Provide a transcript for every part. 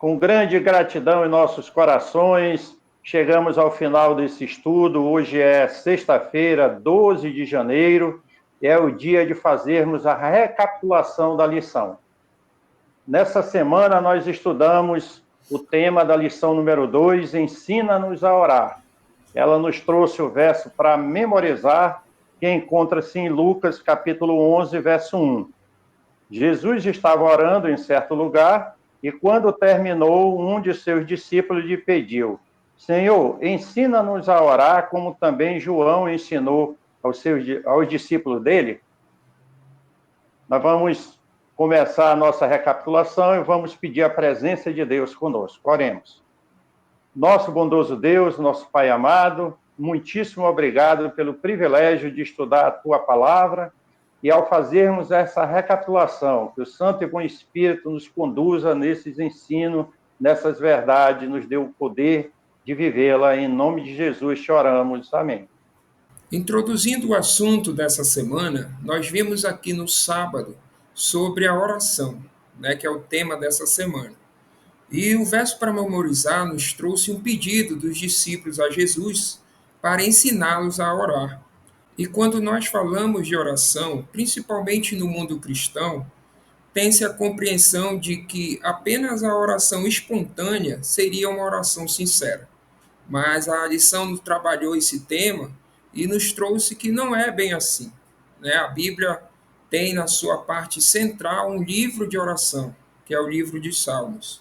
Com grande gratidão em nossos corações, chegamos ao final desse estudo. Hoje é sexta-feira, 12 de janeiro, e é o dia de fazermos a recapitulação da lição. Nessa semana, nós estudamos o tema da lição número 2, Ensina-nos a orar. Ela nos trouxe o verso para memorizar, que encontra-se em Lucas, capítulo 11, verso 1. Jesus estava orando em certo lugar e, quando terminou, um de seus discípulos lhe pediu: Senhor, ensina-nos a orar, como também João ensinou aos discípulos dele. Nós vamos começar a nossa recapitulação e vamos pedir a presença de Deus conosco. Oremos. Nosso bondoso Deus, nosso Pai amado, muitíssimo obrigado pelo privilégio de estudar a Tua palavra. E ao fazermos essa recapitulação, que o Santo e Bom Espírito nos conduza nesses ensinos, nessas verdades, nos dê o poder de vivê-la. Em nome de Jesus te oramos. Amém. Introduzindo o assunto dessa semana, nós vimos aqui no sábado sobre a oração, que é o tema dessa semana. E o verso para memorizar nos trouxe um pedido dos discípulos a Jesus para ensiná-los a orar. E quando nós falamos de oração, principalmente no mundo cristão, tem-se a compreensão de que apenas a oração espontânea seria uma oração sincera. Mas a lição nos trabalhou esse tema e nos trouxe que não é bem assim. A Bíblia tem na sua parte central um livro de oração, que é o livro de Salmos.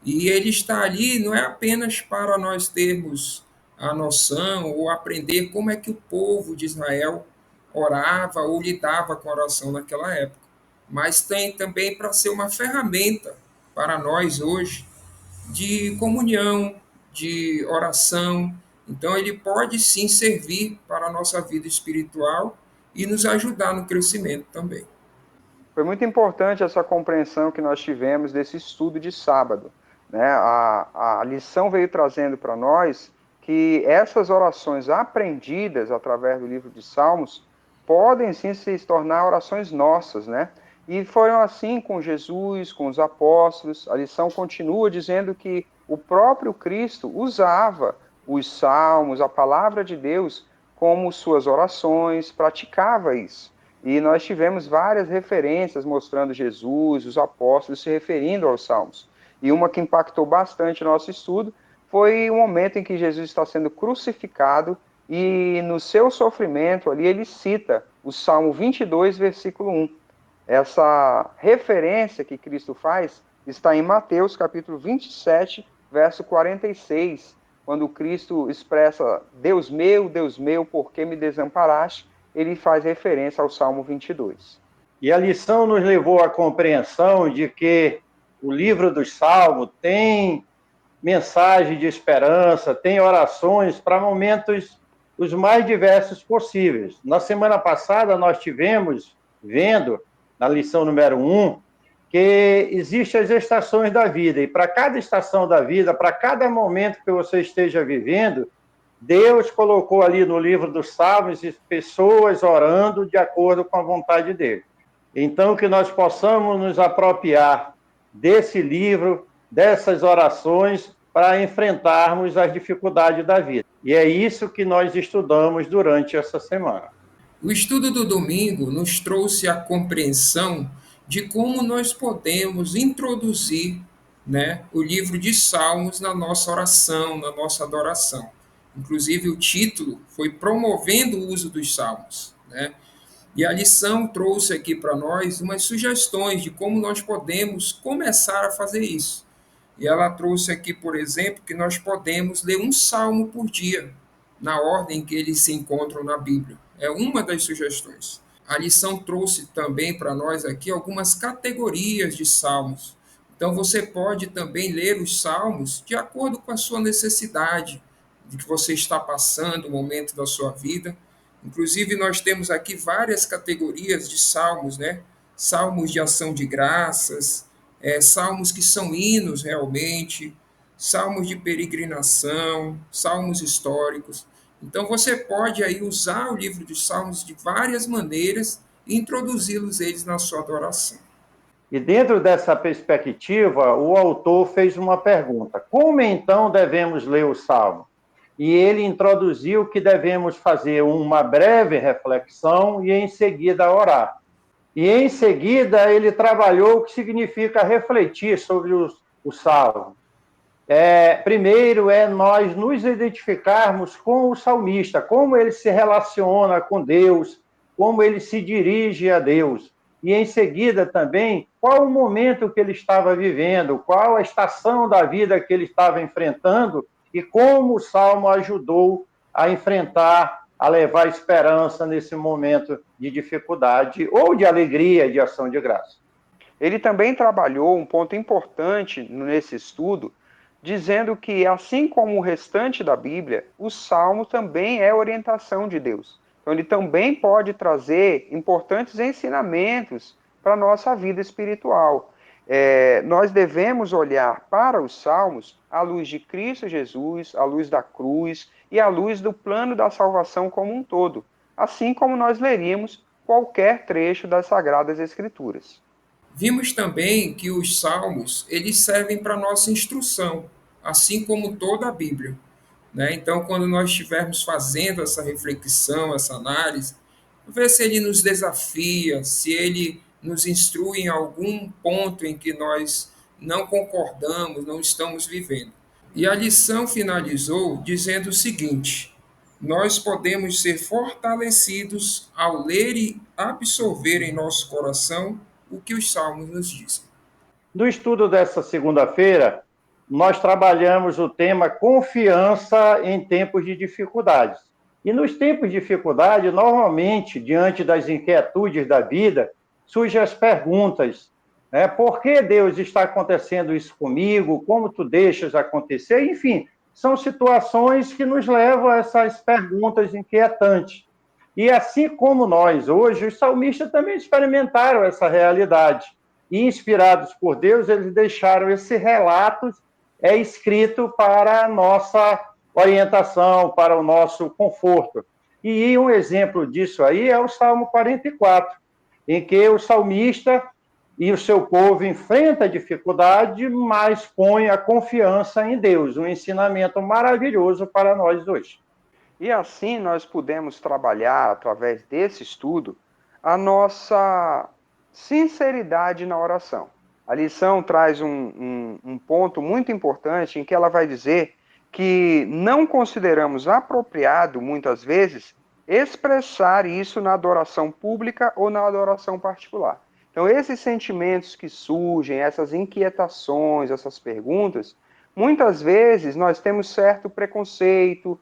E ele está ali não é apenas para nós termos a noção ou aprender como é que o povo de Israel orava ou lidava com a oração naquela época, mas tem também para ser uma ferramenta para nós hoje de comunhão, de oração. Então, ele pode sim servir para a nossa vida espiritual e nos ajudar no crescimento também. Foi muito importante essa compreensão que nós tivemos desse estudo de sábado. A lição veio trazendo para nós que essas orações aprendidas através do livro de Salmos podem sim se tornar orações nossas, E foram assim com Jesus, com os apóstolos. A lição continua dizendo que o próprio Cristo usava os salmos, a palavra de Deus, como suas orações, praticava isso. E nós tivemos várias referências mostrando Jesus, os apóstolos se referindo aos salmos. E uma que impactou bastante o nosso estudo foi o momento em que Jesus está sendo crucificado e no seu sofrimento ali ele cita o Salmo 22, versículo 1. Essa referência que Cristo faz está em Mateus, capítulo 27, verso 46, quando Cristo expressa: Deus meu, por que me desamparaste? Ele faz referência ao Salmo 22. E a lição nos levou à compreensão de que o livro dos Salmos tem mensagem de esperança, tem orações para momentos os mais diversos possíveis. Na semana passada, nós tivemos vendo, na lição número 1, que existem as estações da vida, e para cada estação da vida, para cada momento que você esteja vivendo, Deus colocou ali no livro dos Salmos pessoas orando de acordo com a vontade dele. Então, que nós possamos nos apropriar desse livro, dessas orações, para enfrentarmos as dificuldades da vida. E é isso que nós estudamos durante essa semana. O estudo do domingo nos trouxe a compreensão de como nós podemos introduzir o livro de Salmos na nossa oração, na nossa adoração. Inclusive, o título foi Promovendo o Uso dos Salmos. E a lição trouxe aqui para nós umas sugestões de como nós podemos começar a fazer isso. E ela trouxe aqui, por exemplo, que nós podemos ler um salmo por dia, na ordem que eles se encontram na Bíblia. É uma das sugestões. A lição trouxe também para nós aqui algumas categorias de salmos. Então você pode também ler os salmos de acordo com a sua necessidade, de que você está passando, o momento da sua vida. Inclusive, nós temos aqui várias categorias de salmos, Salmos de ação de graças, salmos que são hinos realmente, salmos de peregrinação, salmos históricos. Então, você pode aí usar o livro de salmos de várias maneiras e introduzi-los eles na sua adoração. E dentro dessa perspectiva, o autor fez uma pergunta: como então devemos ler o Salmo? E ele introduziu que devemos fazer uma breve reflexão e em seguida orar. E em seguida ele trabalhou o que significa refletir sobre o Salmo. Primeiro nós nos identificarmos com o salmista, como ele se relaciona com Deus, como ele se dirige a Deus. E em seguida também, qual o momento que ele estava vivendo, qual a estação da vida que ele estava enfrentando e como o Salmo ajudou a enfrentar, a levar esperança nesse momento de dificuldade ou de alegria, de ação de graça. Ele também trabalhou um ponto importante nesse estudo, dizendo que, assim como o restante da Bíblia, o Salmo também é orientação de Deus. Então, ele também pode trazer importantes ensinamentos para a nossa vida espiritual. Nós devemos olhar para os Salmos à luz de Cristo Jesus, à luz da cruz e à luz do plano da salvação como um todo, assim como nós leríamos qualquer trecho das Sagradas Escrituras. Vimos também que os salmos, eles servem para nossa instrução, assim como toda a Bíblia, né? Então, quando nós estivermos fazendo essa reflexão, essa análise, ver se ele nos desafia, se ele nos instrui em algum ponto em que nós não concordamos, não estamos vivendo. E a lição finalizou dizendo o seguinte: nós podemos ser fortalecidos ao ler e absorver em nosso coração o que os salmos nos dizem. No estudo dessa segunda-feira, nós trabalhamos o tema confiança em tempos de dificuldades. E nos tempos de dificuldade, normalmente, diante das inquietudes da vida, surgem as perguntas, né? Por que Deus está acontecendo isso comigo? Como tu deixas acontecer? Enfim, são situações que nos levam a essas perguntas inquietantes. E assim como nós hoje, os salmistas também experimentaram essa realidade. E, inspirados por Deus, eles deixaram esse relato escrito para a nossa orientação, para o nosso conforto. E um exemplo disso aí é o Salmo 44, em que o salmista e o seu povo enfrentam a dificuldade, mas põe a confiança em Deus, um ensinamento maravilhoso para nós hoje. E assim nós pudemos trabalhar, através desse estudo, a nossa sinceridade na oração. A lição traz um ponto muito importante em que ela vai dizer que não consideramos apropriado, muitas vezes, expressar isso na adoração pública ou na adoração particular. Então, esses sentimentos que surgem, essas inquietações, essas perguntas, muitas vezes nós temos certo preconceito,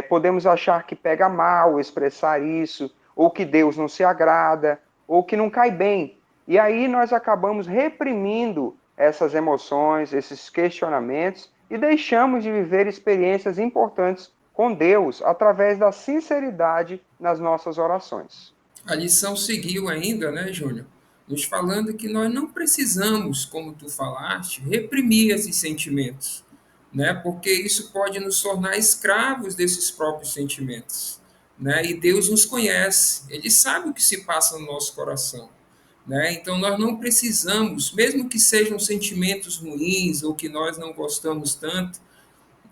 podemos achar que pega mal expressar isso, ou que Deus não se agrada, ou que não cai bem. E aí nós acabamos reprimindo essas emoções, esses questionamentos, e deixamos de viver experiências importantes com Deus através da sinceridade nas nossas orações. A lição seguiu ainda, né, Júnior? Nos falando que nós não precisamos, como tu falaste, reprimir esses sentimentos, né? Porque isso pode nos tornar escravos desses próprios sentimentos, né? E Deus nos conhece, Ele sabe o que se passa no nosso coração, né? Então nós não precisamos, mesmo que sejam sentimentos ruins ou que nós não gostamos tanto,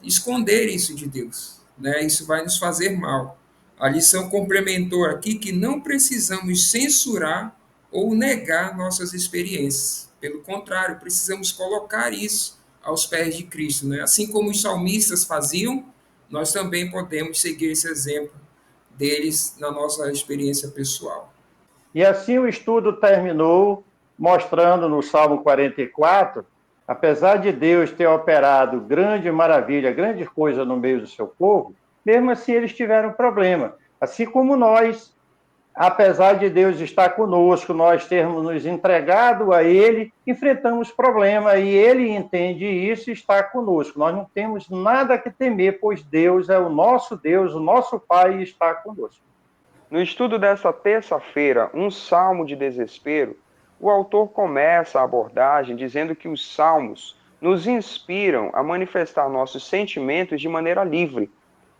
esconder isso de Deus, né? Isso vai nos fazer mal. A lição complementou aqui que não precisamos censurar ou negar nossas experiências. Pelo contrário, precisamos colocar isso aos pés de Cristo, né? Assim como os salmistas faziam, nós também podemos seguir esse exemplo deles na nossa experiência pessoal. E assim o estudo terminou mostrando no Salmo 44, apesar de Deus ter operado grande maravilha, grande coisa no meio do seu povo, mesmo assim eles tiveram problema. Assim como nós, apesar de Deus estar conosco, nós termos nos entregado a Ele, enfrentamos problema e Ele entende isso e está conosco. Nós não temos nada que temer, pois Deus é o nosso Pai e está conosco. No estudo dessa terça-feira, um salmo de desespero, o autor começa a abordagem dizendo que os salmos nos inspiram a manifestar nossos sentimentos de maneira livre,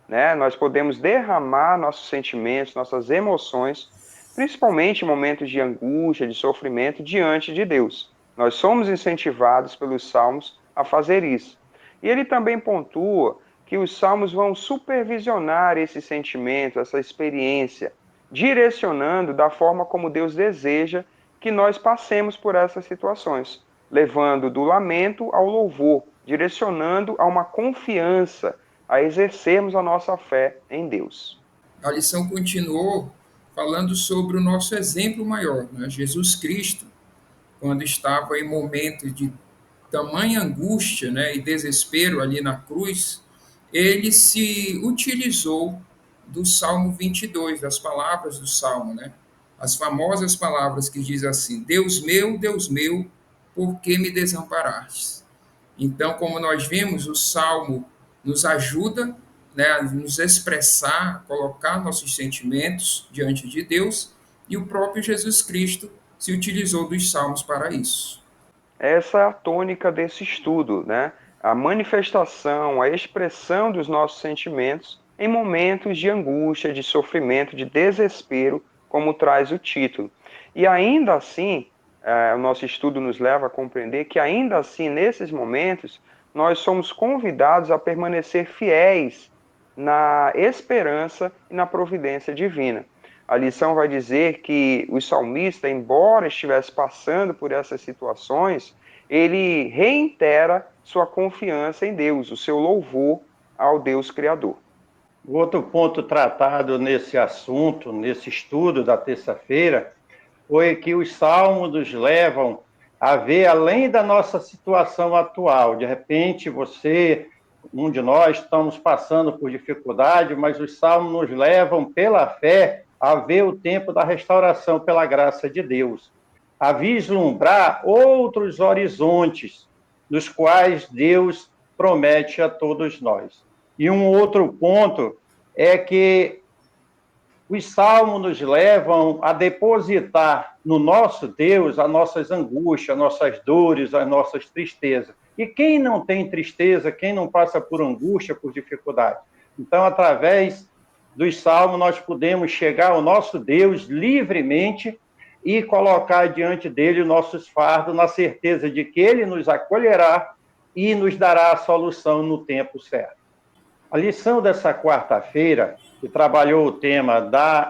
né? Nós podemos derramar nossos sentimentos, nossas emoções, principalmente em momentos de angústia, de sofrimento diante de Deus. Nós somos incentivados pelos salmos a fazer isso. E ele também pontua que os salmos vão supervisionar esse sentimento, essa experiência, direcionando da forma como Deus deseja que nós passemos por essas situações, levando do lamento ao louvor, direcionando a uma confiança, a exercermos a nossa fé em Deus. A lição continuou falando sobre o nosso exemplo maior, né? Jesus Cristo, quando estava em momentos de tamanha angústia, né, e desespero ali na cruz, ele se utilizou do Salmo 22, das palavras do Salmo, né? As famosas palavras que diz assim: Deus meu, por que me desamparaste? Então, como nós vimos, o Salmo nos ajuda, né, a nos expressar, a colocar nossos sentimentos diante de Deus, e o próprio Jesus Cristo se utilizou dos Salmos para isso. Essa é a tônica desse estudo, né? A manifestação, a expressão dos nossos sentimentos em momentos de angústia, de sofrimento, de desespero, como traz o título. E ainda assim, o nosso estudo nos leva a compreender que, ainda assim, nesses momentos, nós somos convidados a permanecer fiéis na esperança e na providência divina. A lição vai dizer que o salmista, embora estivesse passando por essas situações, ele reitera sua confiança em Deus, o seu louvor ao Deus Criador. O outro ponto tratado nesse assunto, nesse estudo da terça-feira, foi que os salmos nos levam a ver além da nossa situação atual. De repente, você, um de nós, estamos passando por dificuldade, mas os salmos nos levam, pela fé, a ver o tempo da restauração pela graça de Deus, a vislumbrar outros horizontes, nos quais Deus promete a todos nós. E um outro ponto é que os salmos nos levam a depositar no nosso Deus as nossas angústias, as nossas dores, as nossas tristezas. E quem não tem tristeza, quem não passa por angústia, por dificuldade? Então, através dos salmos, nós podemos chegar ao nosso Deus livremente e colocar diante dele os nossos fardos, na certeza de que ele nos acolherá e nos dará a solução no tempo certo. A lição dessa quarta-feira, que trabalhou o tema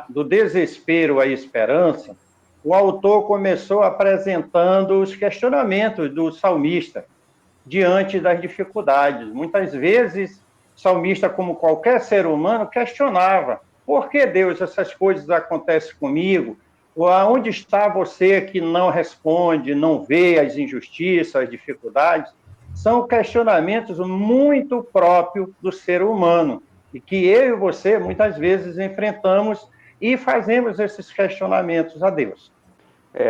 do desespero à esperança, o autor começou apresentando os questionamentos do salmista diante das dificuldades. Muitas vezes, o salmista, como qualquer ser humano, questionava: por que, Deus, essas coisas acontecem comigo? Ou aonde está você que não responde, não vê as injustiças, as dificuldades? São questionamentos muito próprios do ser humano e que eu e você muitas vezes enfrentamos e fazemos esses questionamentos a Deus.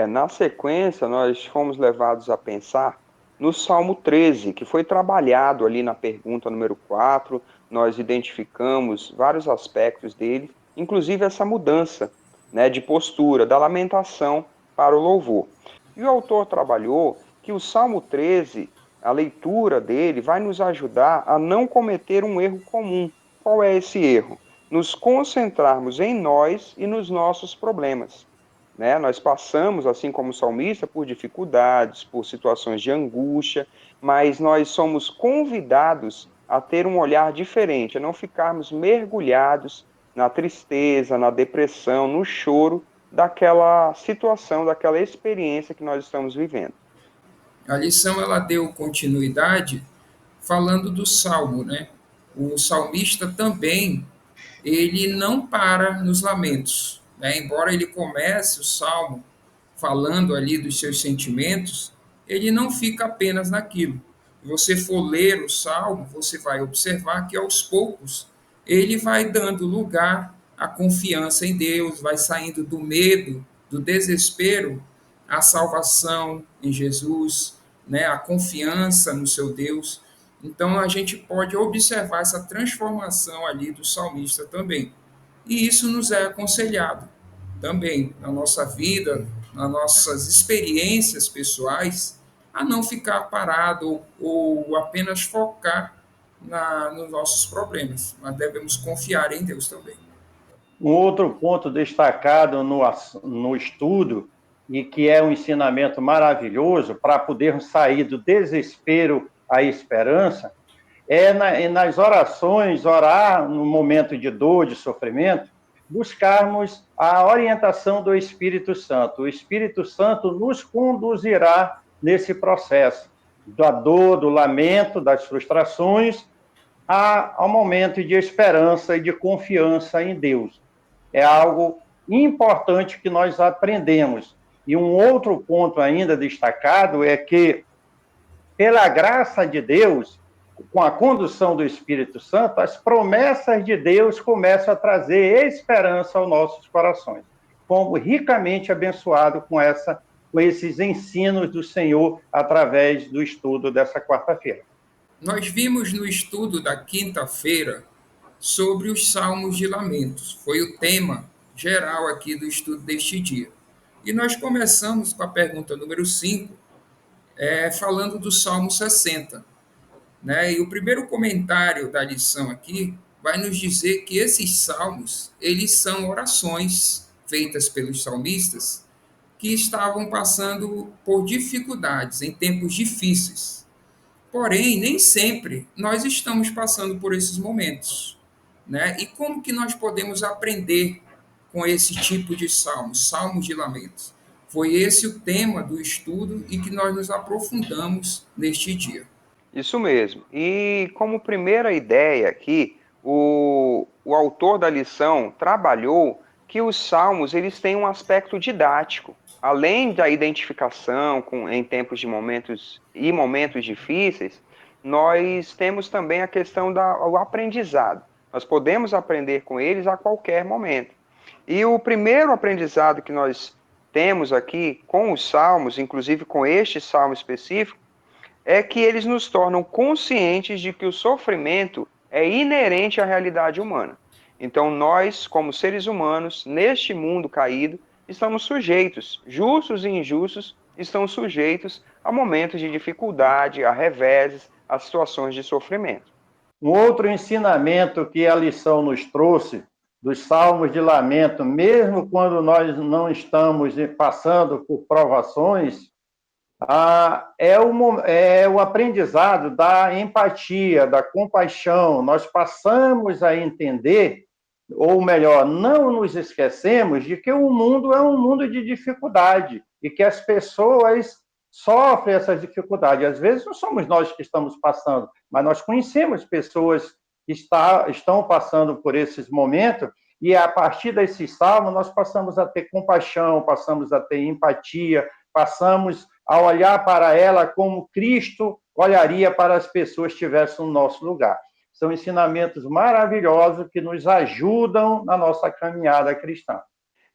Na sequência, nós fomos levados a pensar no Salmo 13, que foi trabalhado ali na pergunta número 4. Nós identificamos vários aspectos dele, inclusive essa mudança, né, de postura, da lamentação para o louvor. E o autor trabalhou que o Salmo 13, a leitura dele, vai nos ajudar a não cometer um erro comum. Qual é esse erro? Nos concentrarmos em nós e nos nossos problemas. Né? Nós passamos, assim como o salmista, por dificuldades, por situações de angústia, mas nós somos convidados a ter um olhar diferente, a não ficarmos mergulhados na tristeza, na depressão, no choro daquela situação, daquela experiência que nós estamos vivendo. A lição ela deu continuidade falando do salmo, né? O salmista também ele não para nos lamentos, né? Embora ele comece o salmo falando ali dos seus sentimentos, ele não fica apenas naquilo. Se você for ler o salmo, você vai observar que aos poucos ele vai dando lugar à confiança em Deus, vai saindo do medo, do desespero, à salvação em Jesus, né? A confiança no seu Deus. Então a gente pode observar essa transformação ali do salmista também. E isso nos é aconselhado também na nossa vida, nas nossas experiências pessoais, a não ficar parado ou apenas focar nos nossos problemas, mas devemos confiar em Deus também. Um outro ponto destacado no estudo, e que é um ensinamento maravilhoso para podermos sair do desespero à esperança, nas orações, orar no momento de dor, de sofrimento, buscarmos a orientação do Espírito Santo. O Espírito Santo nos conduzirá nesse processo da dor, do lamento, das frustrações, ao momento de esperança e de confiança em Deus. É algo importante que nós aprendemos. E um outro ponto ainda destacado é que, pela graça de Deus, com a condução do Espírito Santo, as promessas de Deus começam a trazer esperança aos nossos corações. Fomos ricamente abençoados com esses ensinos do Senhor através do estudo dessa quarta-feira. Nós vimos no estudo da quinta-feira sobre os salmos de lamentos. Foi o tema geral aqui do estudo deste dia. E nós começamos com a pergunta número 5, falando do Salmo 60. Né? E o primeiro comentário da lição aqui vai nos dizer que esses salmos, eles são orações feitas pelos salmistas que estavam passando por dificuldades, em tempos difíceis. Porém, nem sempre nós estamos passando por esses momentos, né? E como que nós podemos aprender com esse tipo de salmos, salmos de lamentos? Foi esse o tema do estudo e que nós nos aprofundamos neste dia. Isso mesmo. E como primeira ideia aqui, o autor da lição trabalhou que os salmos eles têm um aspecto didático. Além da identificação em tempos de momentos difíceis, nós temos também a questão do aprendizado. Nós podemos aprender com eles a qualquer momento. E o primeiro aprendizado que nós temos aqui com os salmos, inclusive com este salmo específico, é que eles nos tornam conscientes de que o sofrimento é inerente à realidade humana. Então, nós, como seres humanos, neste mundo caído, estamos sujeitos, justos e injustos, estão sujeitos a momentos de dificuldade, a reveses, a situações de sofrimento. Um outro ensinamento que a lição nos trouxe dos salmos de lamento, mesmo quando nós não estamos passando por provações, é o aprendizado da empatia, da compaixão. Nós passamos a entender, ou melhor, não nos esquecemos de que o mundo é um mundo de dificuldade e que as pessoas sofrem essas dificuldades. Às vezes não somos nós que estamos passando, mas nós conhecemos pessoas que estão passando por esses momentos e a partir desses salmos nós passamos a ter compaixão, passamos a ter empatia, passamos a olhar para ela como Cristo olharia para as pessoas que estivessem no nosso lugar. São ensinamentos maravilhosos que nos ajudam na nossa caminhada cristã.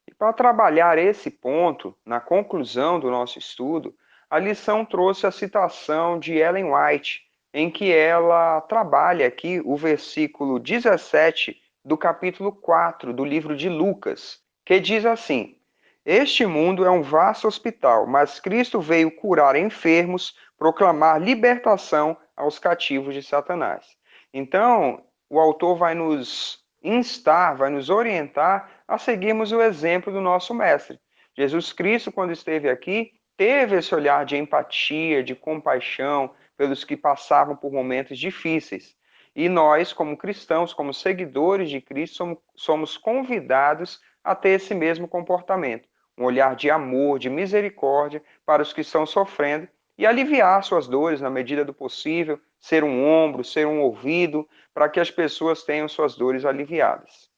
E para trabalhar esse ponto, na conclusão do nosso estudo, a lição trouxe a citação de Ellen White, em que ela trabalha aqui o versículo 17 do capítulo 4 do livro de Lucas, que diz assim: Este mundo é um vasto hospital, mas Cristo veio curar enfermos, proclamar libertação aos cativos de Satanás. Então, o autor vai nos instar, vai nos orientar a seguirmos o exemplo do nosso Mestre. Jesus Cristo, quando esteve aqui, teve esse olhar de empatia, de compaixão pelos que passavam por momentos difíceis. E nós, como cristãos, como seguidores de Cristo, somos convidados a ter esse mesmo comportamento. Um olhar de amor, de misericórdia para os que estão sofrendo e aliviar suas dores na medida do possível, ser um ombro, ser um ouvido, para que as pessoas tenham suas dores aliviadas.